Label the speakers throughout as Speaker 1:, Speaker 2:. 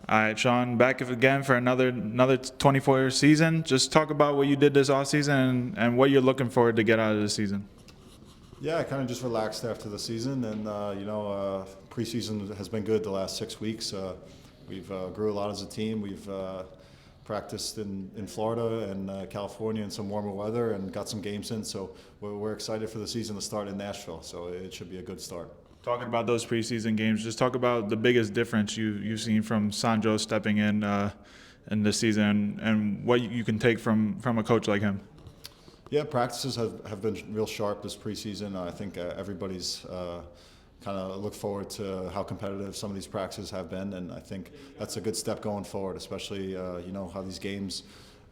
Speaker 1: All right, Sean, back again for another 24 season. Just talk about what you did this offseason and what you're looking forward to get out of the season.
Speaker 2: Yeah, I kind of just relaxed after the season, and preseason has been good the last 6 weeks. We've grew a lot as a team. We've practiced in Florida and California in some warmer weather, and got some games in. So we're excited for the season to start in Nashville. So it should be a good start.
Speaker 1: Talking about those preseason games, just talk about the biggest difference you've seen from Sanjo stepping in this season, and what you can take from a coach like him.
Speaker 2: Yeah, practices have been real sharp this preseason. I think everybody's kind of look forward to how competitive some of these practices have been, and I think that's a good step going forward, especially how these games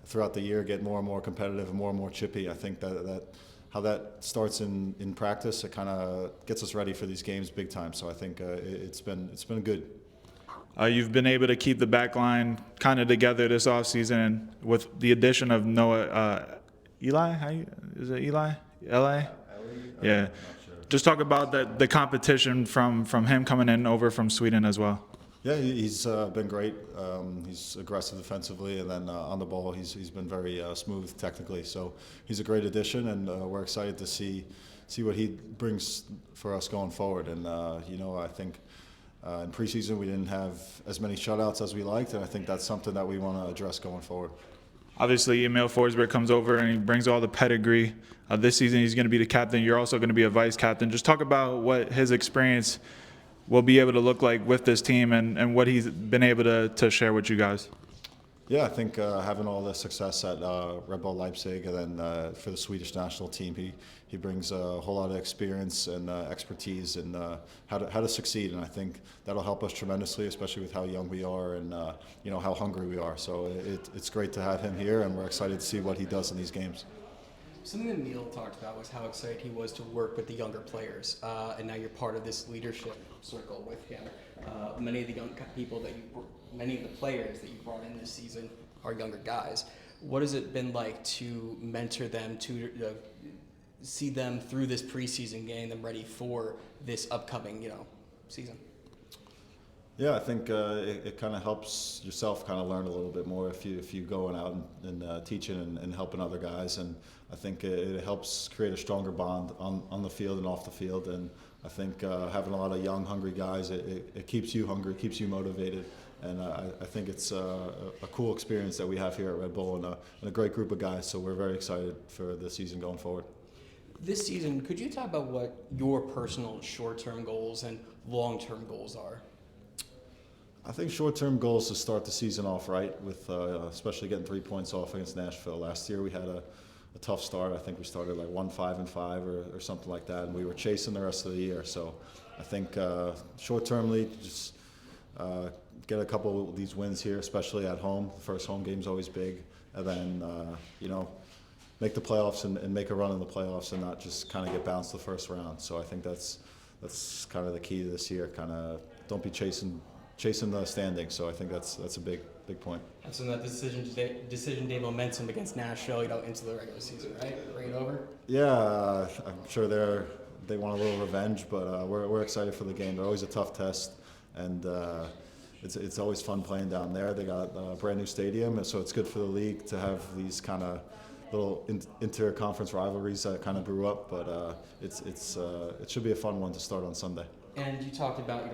Speaker 2: throughout the year get more and more competitive and more chippy. I think that how that starts in practice, it kind of gets us ready for these games big time. So I think it's been good.
Speaker 1: You've been able to keep the back line kind of together this offseason with the addition of Eli? Is it Eli? LA? Yeah. Just talk about the competition from him coming in over from Sweden as well.
Speaker 2: Yeah, he's been great. He's aggressive defensively, and then on the ball, he's been very smooth technically. So he's a great addition, and we're excited to see what he brings for us going forward. And I think in preseason we didn't have as many shutouts as we liked, and I think that's something that we want to address going forward.
Speaker 1: Obviously, Emil Forsberg comes over and he brings all the pedigree. This season, he's going to be the captain. You're also going to be a vice captain. Just talk about what his experience will be able to look like with this team and what he's been able to share with you guys.
Speaker 2: Yeah, I think having all the success at Red Bull Leipzig, and then for the Swedish national team, he brings a whole lot of experience and expertise in how to succeed, and I think that'll help us tremendously, especially with how young we are and how hungry we are. So it's great to have him here, and we're excited to see what he does in these games.
Speaker 3: Something that Neil talked about was how excited he was to work with the younger players, and now you're part of this leadership circle with him. Many of the players that you brought in this season are younger guys. What has it been like to mentor them, to see them through this preseason, getting them ready for this upcoming season?
Speaker 2: Yeah, I think it kind of helps yourself kind of learn a little bit more if you going out and teaching and helping other guys, and I think it helps create a stronger bond on the field and off the field. And I think having a lot of young, hungry guys, it keeps you hungry, keeps you motivated, and I think it's a cool experience that we have here at Red Bull, and a great group of guys. So we're very excited for the season going forward.
Speaker 3: This season, could you talk about what your personal short-term goals and long-term goals are?
Speaker 2: I think short-term goals to start the season off right, with especially getting 3 points off against Nashville. Last year we had a tough start. I think we started like 1-5-5 or something like that, and we were chasing the rest of the year. So I think short-termly, just get a couple of these wins here, especially at home. The first home game's always big, and then make the playoffs and make a run in the playoffs, and not just kind of get bounced the first round. So I think that's kind of the key to this year. Kind of don't be chasing the standings. So I think that's a big point.
Speaker 3: And so that decision day momentum against Nashville, into the regular season, right? Bring it over.
Speaker 2: Yeah, I'm sure they want a little revenge, but we're excited for the game. They're always a tough test, and it's always fun playing down there. They got a brand new stadium, and so it's good for the league to have these kind of little inter-conference rivalries that kind of brew up. But it should be a fun one to start on Sunday.
Speaker 3: And you talked about